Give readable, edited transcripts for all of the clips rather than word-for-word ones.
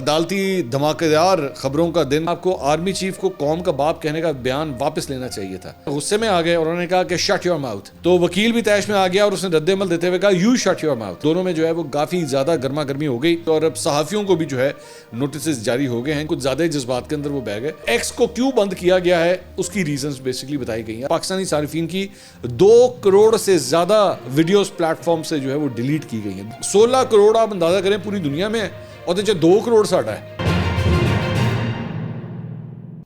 عدالتی دھماکے دار خبروں کا دن. آپ کو آرمی چیف کو قوم کا باپ کہنے کا بیان واپس لینا چاہیے تھا. غصے میں آ گئے اور انہوں نے کہا کہ شٹ یور ماؤتھ. تو وکیل بھی طیش میں آ گیا اور اس نے رد عمل دیتے ہوئے کہا یو شٹ یور ماؤتھ. دونوں میں جو ہے وہ کافی زیادہ گرما گرمی ہو گئی اور اب صحافیوں کو بھی جو ہے نوٹسز جاری ہو گئے ہیں. کچھ زیادہ جذبات کے اندر وہ بہ گئے. ایکس کو کیوں بند کیا گیا ہے اس کی ریزنز بیسکلی بتائی گئی ہیں. پاکستانی صارفین کی 2 کروڑ سے زیادہ ویڈیوز پلیٹ فارم سے جو ہے وہ ڈیلیٹ کی گئی ہیں. 16 کروڑ آپ اندازہ کریں پوری دنیا میں اور 2 کروڑ ساٹا ہے.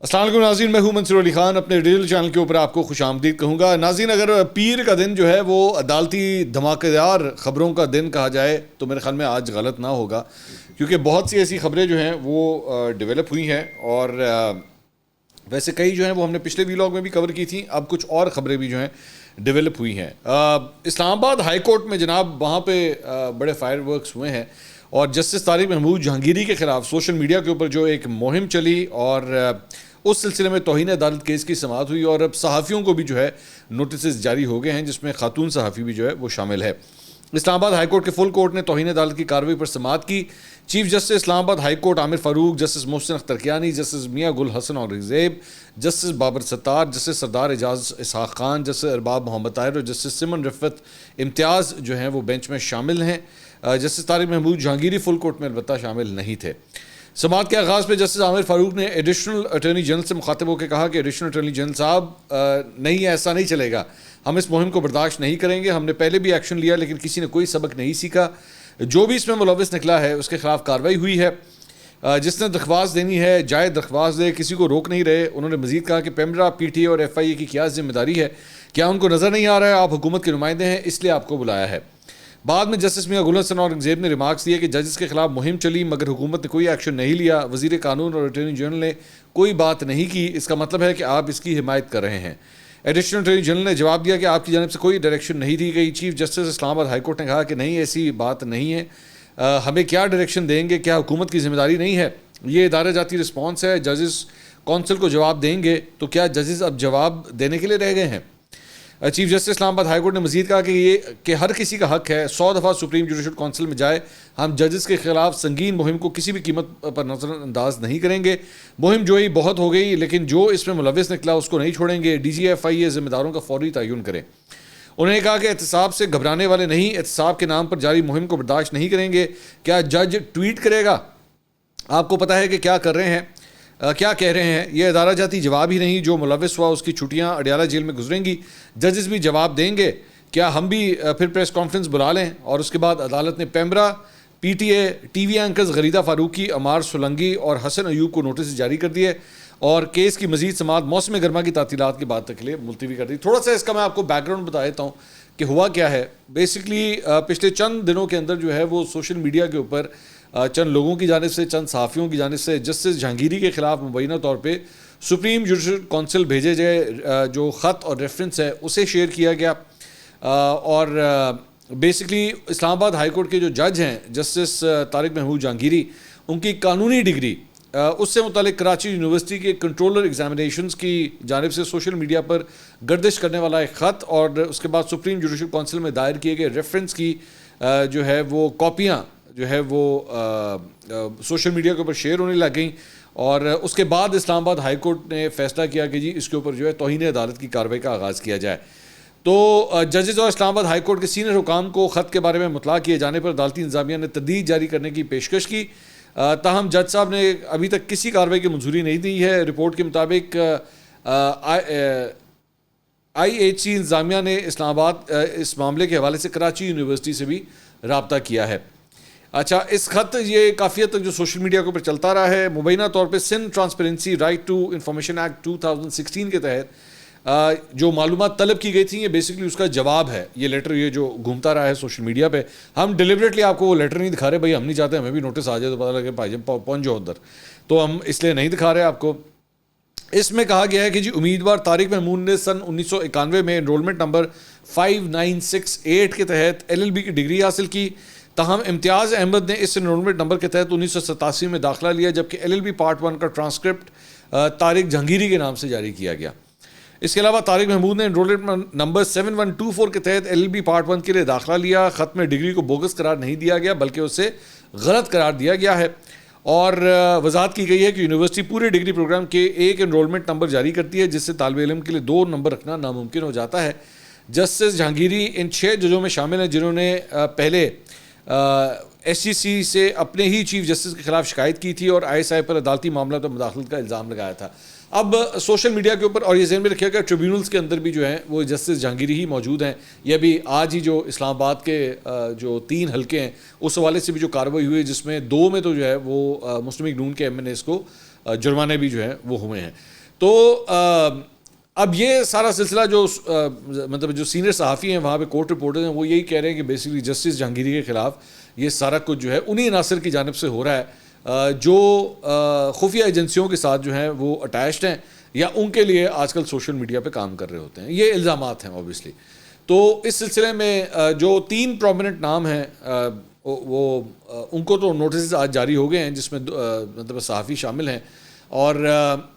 السلام علیکم ناظرین, میں ہوں منصور علی خان. اپنے ڈیجیٹل چینل کے اوپر آپ کو خوش آمدید کہوں گا. ناظرین, اگر پیر کا دن جو ہے وہ عدالتی دھماکے دار خبروں کا دن کہا جائے تو میرے خیال میں آج غلط نہ ہوگا, کیونکہ بہت سی ایسی خبریں جو ہیں وہ ڈیولپ ہوئی ہیں اور ویسے کئی جو ہیں وہ ہم نے پچھلے ویلاگ میں بھی کور کی تھیں. اب کچھ اور خبریں بھی جو ہیں ڈیولپ ہوئی ہیں. اسلام آباد ہائی کورٹ میں جناب وہاں پہ بڑے فائر ورکس ہوئے ہیں اور جسٹس طارق محمود جہانگیری کے خلاف سوشل میڈیا کے اوپر جو ایک مہم چلی اور اس سلسلے میں توہین عدالت کیس کی سماعت ہوئی اور اب صحافیوں کو بھی جو ہے نوٹسز جاری ہو گئے ہیں, جس میں خاتون صحافی بھی جو ہے وہ شامل ہے. اسلام آباد ہائی کورٹ کے فل کورٹ نے توہین عدالت کی کارروائی پر سماعت کی. چیف جسٹس اسلام آباد ہائی کورٹ عامر فاروق, جسٹس محسن اختر کیانی, جسٹس میاں گل حسن اورنگزیب, جسٹس بابر ستار, جسٹس سردار اعجاز اسحاق خان, جسٹس ارباب محمد طاہر اور جسٹس سمن رفت امتیاز جو ہیں وہ بینچ میں شامل ہیں. Justice Tariq Mahmood Jahangiri full court میں البتہ شامل نہیں تھے. سماعت کے آغاز پہ جسٹس عامر فاروق نے ایڈیشنل اٹارنی جنرل سے مخاطب ہو کے کہا کہ ایڈیشنل اٹارنی جنرل صاحب نہیں, ایسا نہیں چلے گا. ہم اس مہم کو برداشت نہیں کریں گے. ہم نے پہلے بھی ایکشن لیا لیکن کسی نے کوئی سبق نہیں سیکھا. جو بھی اس میں ملوث نکلا ہے اس کے خلاف کارروائی ہوئی ہے. جس نے درخواست دینی ہے جائے درخواست دے, کسی کو روک نہیں رہے. انہوں نے مزید کہا کہ پیمرا, پی ٹی اے اور ایف آئی اے کی کیا ذمہ داری ہے, کیا ان کو نظر نہیں آ رہا ہے آپ حکومت کے نمائندے ہیں اس لیے آپ کو بلایا ہے. بعد میں جسٹس میاں گل حسن اورنگزیب نے ریمارکس دیے کہ ججز کے خلاف مہم چلی مگر حکومت نے کوئی ایکشن نہیں لیا. وزیر قانون اور اٹارنی جنرل نے کوئی بات نہیں کی, اس کا مطلب ہے کہ آپ اس کی حمایت کر رہے ہیں. ایڈیشنل اٹارنی جنرل نے جواب دیا کہ آپ کی جانب سے کوئی ڈائریکشن نہیں دی گئی. چیف جسٹس اسلام آباد ہائی کورٹ نے کہا کہ نہیں, ایسی بات نہیں ہے. ہمیں کیا ڈائریکشن دیں گے, کیا حکومت کی ذمہ داری نہیں ہے؟ یہ ادارہ جاتی رسپانس ہے. ججز کونسل کو جواب دیں گے تو کیا ججز اب جواب دینے کے لیے رہ گئے ہیں؟ چیف جسٹس اسلام آباد ہائی کورٹ نے مزید کہا کہ ہر کسی کا حق ہے 100 دفعہ سپریم جوڈیشل کونسل میں جائے. ہم ججز کے خلاف سنگین مہم کو کسی بھی قیمت پر نظر انداز نہیں کریں گے. مہم جوئی بہت ہو گئی لیکن جو اس میں ملوث نکلا اس کو نہیں چھوڑیں گے. ڈی جی ایف آئی اے ذمہ داروں کا فوری تعین کریں. انہوں نے کہا کہ احتساب سے گھبرانے والے نہیں, احتساب کے نام پر جاری مہم کو برداشت نہیں کریں گے. کیا جج ٹویٹ کرے گا؟ آپ کو پتہ ہے کہ کیا کر رہے ہیں, کیا کہہ رہے ہیں. یہ ادارہ جاتی جواب ہی نہیں. جو ملوث ہوا اس کی چھٹیاں اڈیالہ جیل میں گزریں گی. ججز بھی جواب دیں گے. کیا ہم بھی پھر پریس کانفرنس بلا لیں؟ اور اس کے بعد عدالت نے PEMRA, P T A, T V anchors Gharida Farooqi, Ammar Solangi اور حسن ایوب کو نوٹس جاری کر دیے اور کیس کی مزید سماعت موسم گرما کی تعطیلات کے بعد تک کے لیے ملتوی کر دی. تھوڑا سا اس کا میں آپ کو بیک گراؤنڈ بتا دیتا ہوں کہ ہوا کیا ہے. بیسکلی پچھلے چند دنوں کے اندر جو ہے وہ سوشل میڈیا کے اوپر چند لوگوں کی جانب سے, چند صحافیوں کی جانب سے جسٹس جہانگیری کے خلاف مبینہ طور پہ سپریم جوڈیشل کونسل بھیجے گئے جو خط اور ریفرنس ہے اسے شیئر کیا گیا. اور بیسکلی اسلام آباد ہائی کورٹ کے جو جج ہیں جسٹس طارق محمود جہانگیری, ان کی قانونی ڈگری اس سے متعلق کراچی یونیورسٹی کے کنٹرولر ایگزامینیشنز کی جانب سے سوشل میڈیا پر گردش کرنے والا ایک خط اور اس کے بعد سپریم جوڈیشل کونسل میں دائر کیے گئے ریفرنس کی جو ہے وہ کاپیاں جو ہے وہ سوشل میڈیا کے اوپر شیئر ہونے لگ گئیں. اور اس کے بعد اسلام آباد ہائی کورٹ نے فیصلہ کیا کہ جی اس کے اوپر جو ہے توہین عدالت کی کارروائی کا آغاز کیا جائے. تو ججز اور اسلام آباد ہائی کورٹ کے سینئر حکام کو خط کے بارے میں مطلع کیے جانے پر عدالتی انتظامیہ نے تردید جاری کرنے کی پیشکش کی. تاہم جج صاحب نے ابھی تک کسی کارروائی کی منظوری نہیں دی ہے. رپورٹ کے مطابق آئی ایچ سی انتظامیہ نے اسلام آباد اس معاملے کے حوالے سے کراچی یونیورسٹی سے بھی رابطہ کیا ہے. اچھا, اس خط یہ کافی حد تک جو سوشل میڈیا کے اوپر چلتا رہا ہے. مبینہ طور پہ Sindh transparency right to information act 2016 کے تحت جو معلومات طلب کی گئی تھیں یہ بیسکلی اس کا جواب ہے. یہ لیٹر یہ جو گھومتا رہا ہے سوشل میڈیا پہ, ہم ڈیلیبریٹلی آپ کو وہ لیٹر نہیں دکھا رہے. بھائی ہم نہیں چاہتے ہمیں بھی نوٹس آ جائے تو پتہ لگے بھائی جب پہنچ جاؤ ادھر, تو ہم اس لیے نہیں دکھا رہے آپ کو. اس میں کہا گیا ہے کہ جی امیدوار طارق محمود نے سن 1991 میں انرولمنٹ نمبر 5968 کے تحت LLB کی ڈگری حاصل کی. تاہم امتیاز احمد نے اس انرولمنٹ نمبر کے تحت 1987 میں داخلہ لیا جبکہ LLB پارٹ 1 کا ٹرانسکرپٹ طارق جہانگیری کے نام سے جاری کیا گیا. اس کے علاوہ طارق محمود نے انرولمنٹ نمبر 7124 کے تحت LLB پارٹ 1 کے لیے داخلہ لیا. خط میں ڈگری کو بوگس قرار نہیں دیا گیا بلکہ اسے غلط قرار دیا گیا ہے. اور وضاحت کی گئی ہے کہ یونیورسٹی پورے ڈگری پروگرام کے ایک انرولمنٹ نمبر جاری کرتی ہے، جس سے طالب علم کے لیے 2 نمبر رکھنا ناممکن ہو جاتا ہے۔ جسٹس جہانگیری ان 6 ججوں میں شامل ہیں جنہوں نے پہلے ایس سی سی سے اپنے ہی چیف جسٹس کے خلاف شکایت کی تھی اور آئی ایس آئی پر عدالتی معاملات میں مداخلت کا الزام لگایا تھا۔ اب سوشل میڈیا کے اوپر، اور یہ ذہن میں رکھیے گا، ٹریبیونلز کے اندر بھی جو ہیں وہ جسٹس جہانگیری ہی موجود ہیں۔ یہ ابھی آج ہی جو اسلام آباد کے جو 3 حلقے ہیں اس حوالے سے بھی جو کارروائی ہوئی ہے، جس میں 2 میں تو جو ہے وہ مسلم لیگ نون کے ایم این ایز کو جرمانے بھی جو ہیں وہ ہوئے ہیں۔ تو اب یہ سارا سلسلہ جو مطلب جو سینئر صحافی ہیں وہاں پہ کورٹ رپورٹر ہیں وہ یہی کہہ رہے ہیں کہ بیسیکلی جسٹس جہانگیری کے خلاف یہ سارا کچھ جو ہے انہی عناصر کی جانب سے ہو رہا ہے جو خفیہ ایجنسیوں کے ساتھ جو ہیں وہ اٹیچڈ ہیں یا ان کے لیے آج کل سوشل میڈیا پہ کام کر رہے ہوتے ہیں۔ یہ الزامات ہیں اوبیسلی۔ تو اس سلسلے میں جو 3 پرومیننٹ نام ہیں وہ ان کو تو نوٹسز آج جاری ہو گئے ہیں، جس میں مطلب صحافی شامل ہیں، اور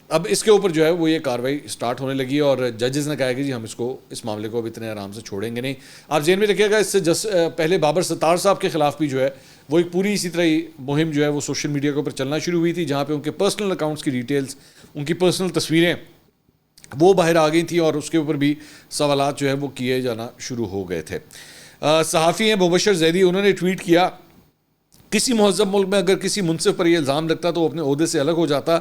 اب اس کے اوپر جو ہے وہ یہ کاروائی سٹارٹ ہونے لگی اور ججز نے کہا کہ جی ہم اس معاملے کو اب اتنے آرام سے چھوڑیں گے نہیں۔ آپ ذہن میں رکھیے گا، اس سے پہلے بابر ستار صاحب کے خلاف بھی جو ہے وہ ایک پوری اسی طرح ہی مہم جو ہے وہ سوشل میڈیا کے اوپر چلنا شروع ہوئی تھی، جہاں پہ ان کے پرسنل اکاؤنٹس کی ڈیٹیلز، ان کی پرسنل تصویریں وہ باہر آ گئی تھیں اور اس کے اوپر بھی سوالات جو ہے وہ کیے جانا شروع ہو گئے تھے۔ صحافی ہیں مبشر زیدی، انہوں نے ٹویٹ کیا، کسی مہذب ملک میں اگر کسی منصف پر یہ الزام لگتا تو وہ اپنے عہدے سے الگ ہو جاتا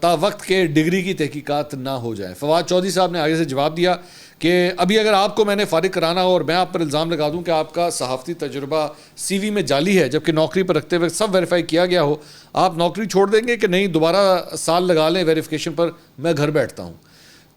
تا وقت کے ڈگری کی تحقیقات نہ ہو جائیں۔ فواد چودھری صاحب نے آگے سے جواب دیا کہ ابھی اگر آپ کو میں نے فارغ کرانا ہو اور میں آپ پر الزام لگا دوں کہ آپ کا صحافتی تجربہ سی وی میں جعلی ہے جبکہ نوکری پر رکھتے ہوئے سب ویریفائی کیا گیا ہو، آپ نوکری چھوڑ دیں گے کہ نہیں دوبارہ سال لگا لیں ویریفیکیشن پر، میں گھر بیٹھتا ہوں۔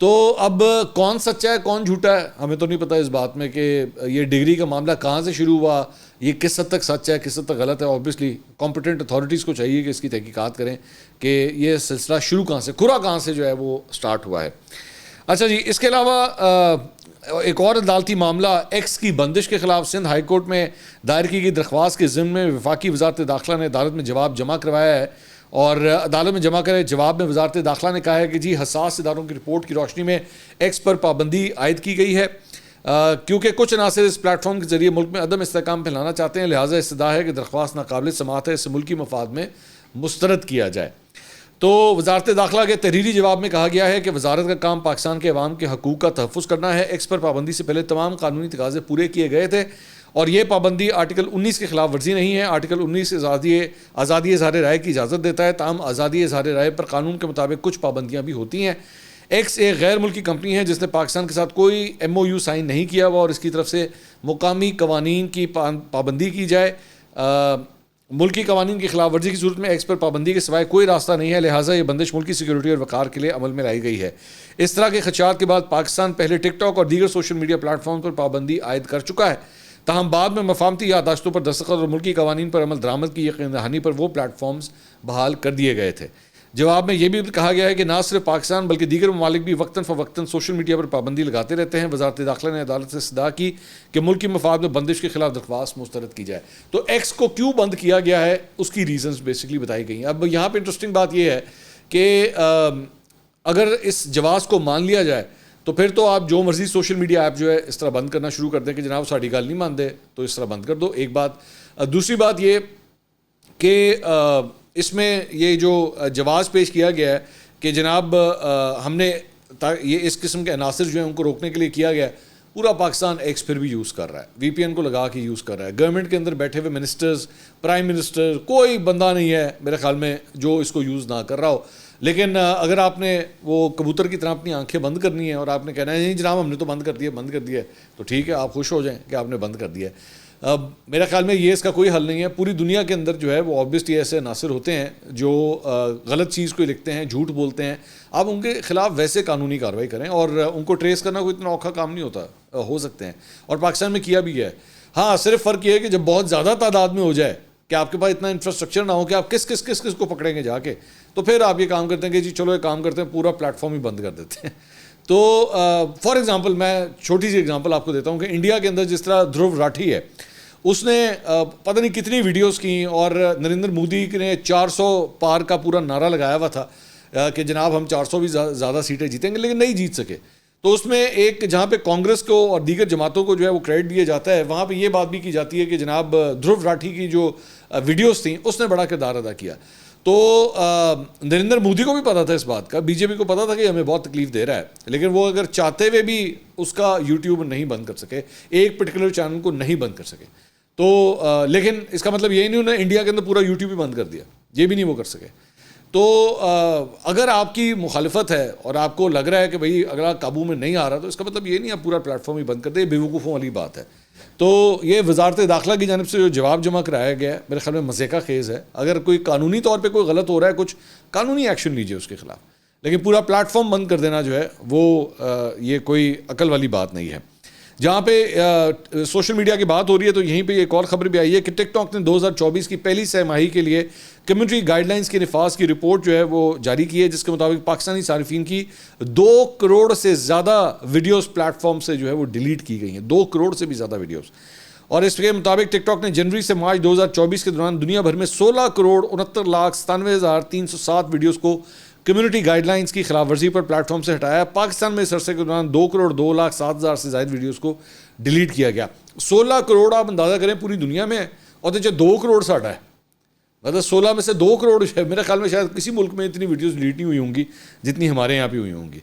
تو اب کون سچا ہے کون جھوٹا ہے ہمیں تو نہیں پتہ اس بات میں کہ یہ ڈگری کا معاملہ کہاں سے شروع ہوا، یہ کس حد تک سچ ہے کس حد تک غلط ہے۔ اوبیسلی کمپیٹنٹ اتھارٹیز کو چاہیے کہ اس کی تحقیقات کریں کہ یہ سلسلہ شروع کہاں سے، کھرا کہاں سے جو ہے وہ سٹارٹ ہوا ہے۔ اچھا جی، اس کے علاوہ ایک اور عدالتی معاملہ ایکس کی بندش کے خلاف سندھ ہائی کورٹ میں دائر کی گئی درخواست کے ضمن میں وفاقی وزارت داخلہ نے عدالت میں جواب جمع کروایا ہے، اور عدالت میں جمع کرے جواب میں وزارت داخلہ نے کہا ہے کہ جی حساس اداروں کی رپورٹ کی روشنی میں ایکس پر پابندی عائد کی گئی ہے کیونکہ کچھ عناصر اس پلیٹ فارم کے ذریعے ملک میں عدم استحکام پھیلانا چاہتے ہیں، لہٰذا استدعا ہے کہ درخواست ناقابل سماعت ہے، اسے ملکی مفاد میں مسترد کیا جائے۔ تو وزارت داخلہ کے تحریری جواب میں کہا گیا ہے کہ وزارت کا کام پاکستان کے عوام کے حقوق کا تحفظ کرنا ہے، ایکس پر پابندی سے پہلے تمام قانونی تقاضے پورے کیے گئے تھے اور یہ پابندی آرٹیکل 19 کے خلاف ورزی نہیں ہے۔ آرٹیکل 19 آزادی اظہار رائے کی اجازت دیتا ہے، تاہم آزادی اظہار رائے پر قانون کے مطابق کچھ پابندیاں بھی ہوتی ہیں۔ ایکس ایک غیر ملکی کمپنی ہے جس نے پاکستان کے ساتھ کوئی ایم او یو سائن نہیں کیا ہوا اور اس کی طرف سے مقامی قوانین کی پابندی کی جائے۔ ملکی قوانین کی خلاف ورزی کی صورت میں ایکس پر پابندی کے سوائے کوئی راستہ نہیں ہے، لہٰذا یہ بندش ملکی سیکیورٹی اور وقار کے لیے عمل میں لائی گئی ہے۔ اس طرح کے خدشات کے بعد پاکستان پہلے ٹک ٹاک اور دیگر سوشل میڈیا پلیٹ فارم پر پابندی عائد کر چکا ہے، تاہم بعد میں مفاہمتی یادداشتوں پر دستخط اور ملکی قوانین پر عمل درآمد کی یقین دہانی پر وہ پلیٹ فارمز بحال کر دیے گئے تھے۔ جواب میں یہ بھی کہا گیا ہے کہ نہ صرف پاکستان بلکہ دیگر ممالک بھی وقتاً فوقتاً سوشل میڈیا پر پابندی لگاتے رہتے ہیں۔ وزارت داخلہ نے عدالت سے استدعا کی کہ ملکی مفاد میں بندش کے خلاف درخواست مسترد کی جائے۔ تو ایکس کو کیوں بند کیا گیا ہے اس کی ریزنز بیسکلی بتائی گئی ہیں۔ اب یہاں پہ انٹرسٹنگ بات یہ ہے کہ اگر اس جواز کو مان لیا جائے تو پھر تو آپ جو مرضی سوشل میڈیا ایپ جو ہے اس طرح بند کرنا شروع کر دیں کہ جناب ساڑی گل نہیں مان دے تو اس طرح بند کر دو، ایک بات۔ دوسری بات یہ کہ اس میں یہ جو جواز پیش کیا گیا ہے کہ جناب ہم نے یہ اس قسم کے عناصر جو ہیں ان کو روکنے کے لیے کیا گیا ہے، پورا پاکستان ایکس پھر بھی یوز کر رہا ہے، وی پی این کو لگا کے یوز کر رہا ہے۔ گورنمنٹ کے اندر بیٹھے ہوئے منسٹرز، پرائم منسٹر، کوئی بندہ نہیں ہے میرے خیال میں جو اس کو یوز نہ کر رہا ہو۔ لیکن اگر آپ نے وہ کبوتر کی طرح اپنی آنکھیں بند کرنی ہے اور آپ نے کہنا ہے نہیں جناب ہم نے تو بند کر دیا ہے تو ٹھیک ہے، آپ خوش ہو جائیں کہ آپ نے بند کر دیا ہے۔ اب میرے خیال میں یہ اس کا کوئی حل نہیں ہے۔ پوری دنیا کے اندر جو ہے وہ آبویسلی ایسے عناصر ہوتے ہیں جو غلط چیز کو لکھتے ہیں، جھوٹ بولتے ہیں، آپ ان کے خلاف ویسے قانونی کارروائی کریں اور ان کو ٹریس کرنا کوئی اتنا اوکھا کام نہیں ہوتا، ہو سکتے ہیں اور پاکستان میں کیا بھی ہے۔ ہاں صرف فرق یہ ہے کہ جب بہت زیادہ تعداد میں ہو جائے کہ آپ کے پاس اتنا انفراسٹرکچر نہ ہو کہ آپ کس کو پکڑیں گے جا کے، تو پھر آپ یہ کام کرتے ہیں کہ جی چلو یہ کام کرتے ہیں پورا پلیٹ فارم ہی بند کر دیتے ہیں۔ تو فار ایگزامپل میں چھوٹی سی ایگزامپل آپ کو دیتا ہوں کہ انڈیا کے اندر جس طرح دھرو راٹھی ہے، اس نے پتہ نہیں کتنی ویڈیوز کی اور نریندر مودی نے 400 پار کا پورا نعرہ لگایا ہوا تھا کہ جناب ہم 400 بھی زیادہ سیٹیں جیتیں گے، لیکن نہیں جیت سکے۔ تو اس میں ایک جہاں پہ کانگریس کو اور دیگر جماعتوں کو جو ہے وہ کریڈٹ دیا جاتا ہے، وہاں پہ یہ بات بھی کی جاتی ہے کہ جناب دھرو راٹھی کی جو ویڈیوز تھیں اس نے بڑا کردار ادا کیا. تو نریندر مودی کو بھی پتا تھا اس بات کا, بی جے پی کو پتا تھا کہ ہمیں بہت تکلیف دے رہا ہے, لیکن وہ اگر چاہتے ہوئے بھی اس کا یوٹیوب نہیں بند کر سکے, ایک پرٹیکولر چینل کو نہیں بند کر سکے. تو لیکن اس کا مطلب یہی نہیں انہوں نے انڈیا کے اندر پورا یوٹیوب ہی بند کر دیا, یہ بھی نہیں وہ کر سکے. تو اگر آپ کی مخالفت ہے اور آپ کو لگ رہا ہے کہ بھئی اگر آپ قابو میں نہیں آ رہا تو اس کا مطلب یہ نہیں آپ پورا پلیٹ فارم ہی بند کر دیں, یہ بیوقوفوں والی بات ہے. تو یہ وزارت داخلہ کی جانب سے جو جواب جمع کرایا گیا ہے میرے خیال میں مزے کا خیز ہے. اگر کوئی قانونی طور پہ کوئی غلط ہو رہا ہے کچھ قانونی ایکشن لیجیے اس کے خلاف, لیکن پورا پلیٹ فارم بند کر دینا جو ہے وہ یہ کوئی عقل والی بات نہیں ہے. جہاں پہ سوشل میڈیا کی بات ہو رہی ہے تو یہیں پہ ایک اور خبر بھی آئی ہے کہ ٹک ٹاک نے 2024 کی پہلی سہ ماہی کے لیے کمیونٹی گائیڈ لائنز کے نفاذ کی رپورٹ جو ہے وہ جاری کی ہے, جس کے مطابق پاکستانی صارفین کی 2 کروڑ سے زیادہ ویڈیوز پلیٹ فارم سے جو ہے وہ ڈیلیٹ کی گئی ہیں, 2 کروڑ سے بھی زیادہ ویڈیوز. اور اس کے مطابق ٹک ٹاک نے جنوری سے مارچ 2024 کے دوران دنیا بھر میں 16 کروڑ 69,97,307 ویڈیوز کو کمیونٹی گائیڈ لائنز کی خلاف ورزی پر پلیٹ فارم سے ہٹایا. پاکستان میں اس عرصے کے دوران 2 کروڑ 2,07,000 سے زائد ویڈیوز کو ڈیلیٹ کیا گیا. 16 کروڑ آپ اندازہ کریں پوری دنیا میں, اور تو 2 کروڑ سے ہٹا ہے, مطلب 16 میں سے 2 کروڑ ہے. میرے خیال میں شاید کسی ملک میں اتنی ویڈیوز ڈیلیٹ نہیں ہوئی ہوں گی جتنی ہمارے یہاں پہ ہوئی ہوں گی.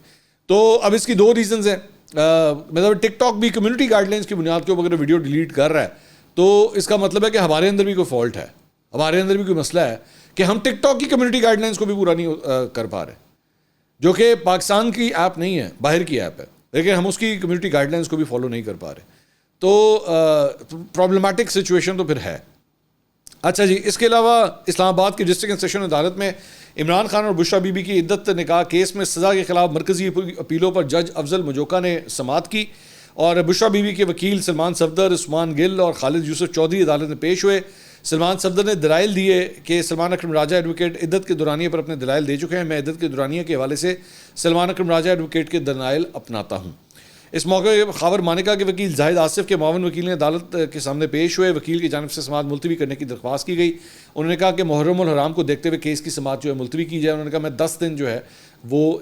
تو اب اس کی 2 ریزنز ہیں. مطلب ٹک ٹاک بھی کمیونٹی گائیڈ لائنز کی بنیاد کے اوپر اگر ویڈیو ڈیلیٹ کر رہا ہے تو اس کا مطلب ہے کہ ہمارے اندر بھی کوئی فالٹ ہے, ہمارے اندر بھی کوئی مسئلہ ہے کہ ہم ٹک ٹاک کی کمیونٹی گائیڈ لائنز کو بھی پورا نہیں کر پا رہے, جو کہ پاکستان کی ایپ نہیں ہے, باہر کی ایپ ہے, لیکن ہم اس کی کمیونٹی گائیڈ لائنز کو بھی فالو نہیں کر پا رہے. تو پرابلمٹک سچویشن تو پھر ہے. اچھا جی, اس کے علاوہ اسلام آباد کی ڈسٹرکٹ اینڈ سیشن عدالت میں عمران خان اور بشرا بی بی کی عدت نکاح کیس میں سزا کے خلاف مرکزی اپیلوں پر جج افضل مجوکا نے سماعت کی, اور بشرا بی بی کے وکیل سلمان صفدر, عثمان گل اور خالد یوسف چودھری عدالت میں پیش ہوئے. سلمان صفدر نے دلائل دیے کہ سلمان اکرم راجہ ایڈوکیٹ عدت کے دورانیے پر اپنے دلائل دے چکے ہیں. میں عدت کے دورانیے کے حوالے سے سلمان اکرم راجہ ایڈوکیٹ کے دلائل اپناتا ہوں. اس موقع خاور مانیکا کے وکیل زاہد آصف کے معاون وکیل نے عدالت کے سامنے پیش ہوئے. وکیل کی جانب سے سماعت ملتوی کرنے کی درخواست کی گئی. انہوں نے کہا کہ محرم الحرام کو دیکھتے ہوئے کیس کی سماعت جو ہے ملتوی کی جائے. انہوں نے کہا میں 10 دن جو ہے وہ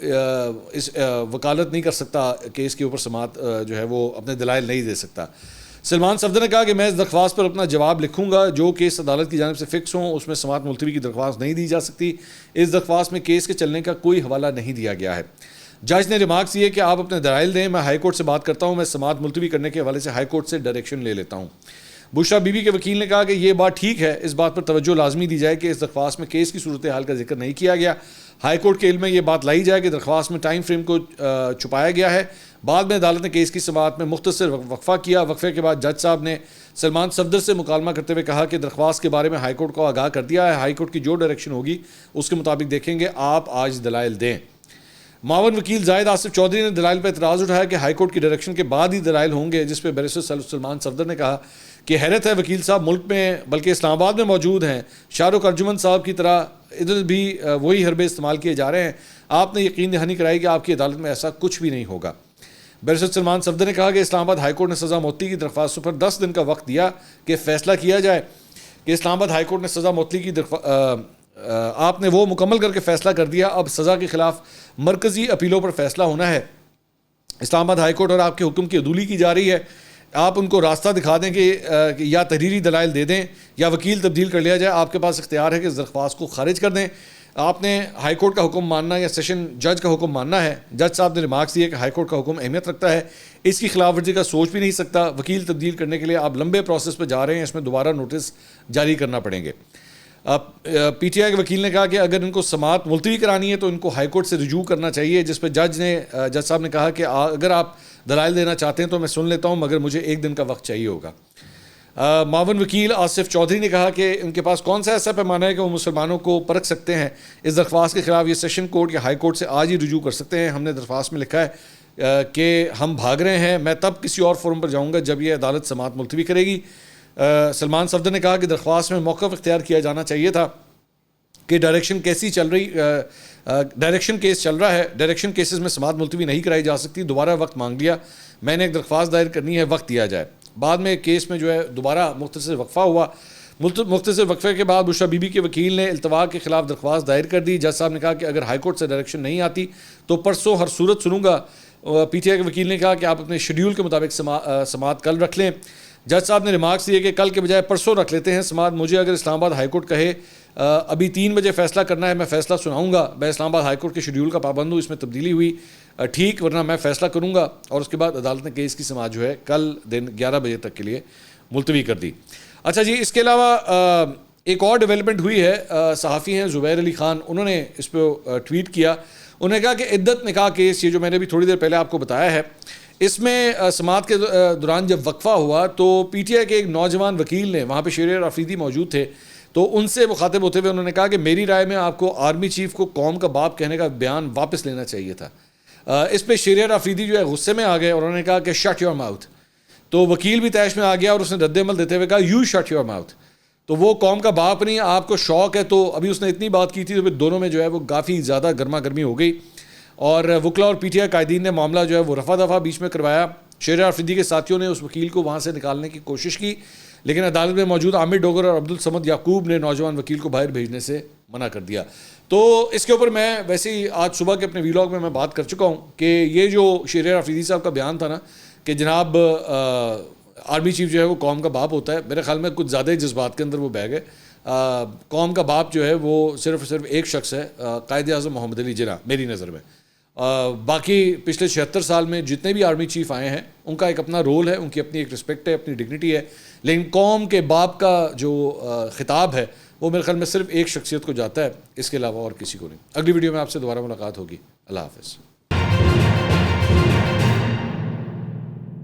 اس وکالت نہیں کر سکتا, کیس کے اوپر سماعت جو ہے وہ اپنے دلائل نہیں دے سکتا. سلمان صفدر نے کہا کہ میں اس درخواست پر اپنا جواب لکھوں گا. جو کیس عدالت کی جانب سے فکس ہوں اس میں سماعت ملتوی کی درخواست نہیں دی جا سکتی. اس درخواست میں کیس کے چلنے کا کوئی حوالہ نہیں دیا گیا ہے. جج نے ریمارکس یہ کہ آپ اپنے دلائل دیں, میں ہائی کورٹ سے بات کرتا ہوں, میں سماعت ملتوی کرنے کے حوالے سے ہائی کورٹ سے ڈائریکشن لے لیتا ہوں. بشرا بی بی کے وکیل نے کہا کہ یہ بات ٹھیک ہے, اس بات پر توجہ لازمی دی جائے کہ اس درخواست میں کیس کی صورتحال کا ذکر نہیں کیا گیا. ہائی کورٹ کے علم میں یہ بات لائی جائے کہ درخواست میں ٹائم فریم کو چھپایا گیا ہے. بعد میں عدالت نے کیس کی سماعت میں مختصر وقفہ کیا. وقفے کے بعد جج صاحب نے سلمان صفدر سے مکالمہ کرتے ہوئے کہا کہ درخواست کے بارے میں ہائی کورٹ کو آگاہ کر دیا ہے, ہائی کورٹ کی جو ڈائریکشن ہوگی اس کے مطابق دیکھیں گے, آپ آج دلائل دیں. معاون وکیل زاہد آصف چودھری نے دلائل پر اعتراض اٹھایا کہ ہائی کورٹ کی ڈائریکشن کے بعد ہی دلائل ہوں گے, جس پہ بیرسٹر سلمان صفدر نے کہا کہ حیرت ہے وکیل صاحب ملک میں بلکہ اسلام آباد میں موجود ہیں, شاہ رخ ارجمن صاحب کی طرح ادھر بھی وہی حربے استعمال کیے جا رہے ہیں. آپ نے یقین دہانی کرائی کہ آپ کی عدالت میں ایسا کچھ بھی نہیں ہوگا. بیرسٹر سلمان صفدر نے کہا کہ اسلام آباد ہائی کورٹ نے سزا معطلی کی درخواستوں پر 10 دن کا وقت دیا کہ فیصلہ کیا جائے. کہ اسلام آباد ہائی کورٹ نے سزا معطلی کی آپ نے وہ مکمل کر کے فیصلہ کر دیا, اب سزا کے خلاف مرکزی اپیلوں پر فیصلہ ہونا ہے. اسلام آباد ہائی کورٹ اور آپ کے حکم کی عدولی کی جا رہی ہے. آپ ان کو راستہ دکھا دیں کہ یا تحریری دلائل دے دیں یا وکیل تبدیل کر لیا جائے. آپ کے پاس اختیار ہے کہ اس درخواست کو خارج کر دیں. آپ نے ہائی کورٹ کا حکم ماننا یا سیشن جج کا حکم ماننا ہے. جج صاحب نے ریمارکس دیے کہ ہائی کورٹ کا حکم اہمیت رکھتا ہے, اس کی خلاف ورزی کا سوچ بھی نہیں سکتا. وکیل تبدیل کرنے کے لیے آپ لمبے پروسیس پہ جا رہے ہیں, اس میں دوبارہ نوٹس جاری کرنا پڑیں گے. پی ٹی آئی کے وکیل نے کہا کہ اگر ان کو سماعت ملتوی کرانی ہے تو ان کو ہائی کورٹ سے رجوع کرنا چاہیے, جس پہ جج صاحب نے کہا کہ اگر آپ دلائل دینا چاہتے ہیں تو میں سن لیتا ہوں, مگر مجھے 1 دن کا وقت چاہیے ہوگا. معاون وکیل آصف چودھری نے کہا کہ ان کے پاس کون سا ایسا پیمانہ ہے کہ وہ مسلمانوں کو پرکھ سکتے ہیں. اس درخواست کے خلاف یہ سیشن کورٹ یا ہائی کورٹ سے آج ہی رجوع کر سکتے ہیں. ہم نے درخواست میں لکھا ہے کہ ہم بھاگ رہے ہیں, میں تب کسی اور فورم پر جاؤں گا جب یہ عدالت سماعت ملتوی کرے گی. سلمان صفدر نے کہا کہ درخواست میں موقف اختیار کیا جانا چاہیے تھا کہ ڈائریکشن کیسی چل رہی ڈائریکشن کیس چل رہا ہے, ڈائریکشن کیسز میں سماعت ملتوی نہیں کرائی جا سکتی. دوبارہ وقت مانگ لیا, میں نے ایک درخواست دائر کرنی ہے, وقت دیا جائے. بعد میں کیس میں جو ہے دوبارہ مختصر وقفہ ہوا. مختصر وقفے کے بعد بشرا بی بی کے وکیل نے التوا کے خلاف درخواست دائر کر دی. جج صاحب نے کہا کہ اگر ہائی کورٹ سے ڈائریکشن نہیں آتی تو پرسوں ہر صورت سنوں گا. پی ٹی آئی کے وکیل نے کہا کہ آپ اپنے شیڈیول کے مطابق سماعت کل رکھ لیں. جج صاحب نے ریمارکس دیے کہ کل کے بجائے پرسوں رکھ لیتے ہیں سماعت. مجھے اگر اسلام آباد ہائی کورٹ کہے ابھی 3 بجے فیصلہ کرنا ہے, میں فیصلہ سناؤں گا, میں اسلام آباد ہائی کورٹ کے شیڈیول کا پابند ہوں, اس میں تبدیلی ہوئی ٹھیک, ورنہ میں فیصلہ کروں گا. اور اس کے بعد عدالت نے کیس کی سماعت جو ہے کل دن 11 بجے تک کے لیے ملتوی کر دی. اچھا جی, اس کے علاوہ ایک اور ڈیولپمنٹ ہوئی ہے. صحافی ہیں زبیر علی خان, انہوں نے اس پہ ٹویٹ کیا. انہوں نے کہا کہ عدت نکاح کیس, یہ جو میں نے بھی تھوڑی دیر پہلے آپ کو بتایا ہے, اس میں سماعت کے دوران جب وقفہ ہوا تو پی ٹی آئی کے ایک نوجوان وکیل نے, وہاں پہ شیریار آفریدی موجود تھے, تو ان سے مخاطب ہوتے ہوئے انہوں نے کہا کہ میری رائے میں آپ کو آرمی چیف کو قوم کا باپ کہنے کا بیان واپس لینا چاہیے تھا. اس پہ شیریار آفریدی جو ہے غصے میں آ گئے اور انہوں نے کہا کہ شٹ یور ماؤتھ. تو وکیل بھی طیش میں آ گیا اور اس نے رد عمل دیتے ہوئے کہا یو شٹ یور ماؤتھ. تو وہ قوم کا باپ نہیں, آپ کو شوق ہے. تو ابھی اس نے اتنی بات کی تھی تو پھر دونوں میں جو ہے وہ کافی زیادہ گرما گرمی ہو گئی, اور وکلا اور پی ٹی آئی قائدین نے معاملہ جو ہے وہ رفع دفع بیچ میں کروایا. شیریار آفریدی کے ساتھیوں نے اس وکیل کو وہاں سے نکالنے کی کوشش کی, لیکن عدالت میں موجود عامر ڈوگر اور عبدالصمد یعقوب نے نوجوان وکیل کو باہر بھیجنے سے منع کر دیا. تو اس کے اوپر میں ویسے ہی آج صبح کے اپنے ویلاگ میں بات کر چکا ہوں کہ یہ جو شیریار آفریدی صاحب کا بیان تھا نا کہ جناب آرمی چیف جو ہے وہ قوم کا باپ ہوتا ہے, میرے خیال میں کچھ زیادہ ہی جذبات کے اندر وہ بہہ گئے. قوم کا باپ جو ہے وہ صرف ایک شخص ہے, قائد اعظم محمد علی جناح میری نظر میں. باقی پچھلے 76 سال میں جتنے بھی آرمی چیف آئے ہیں ان کا ایک اپنا رول ہے, ان کی اپنی ایک رسپیکٹ ہے, اپنی ڈگنیٹی ہے, لیکن قوم کے باپ کا جو خطاب ہے وہ میرے خیال میں صرف ایک شخصیت کو جاتا ہے, اس کے علاوہ اور کسی کو نہیں. اگلی ویڈیو میں آپ سے دوبارہ ملاقات ہوگی. اللہ حافظ.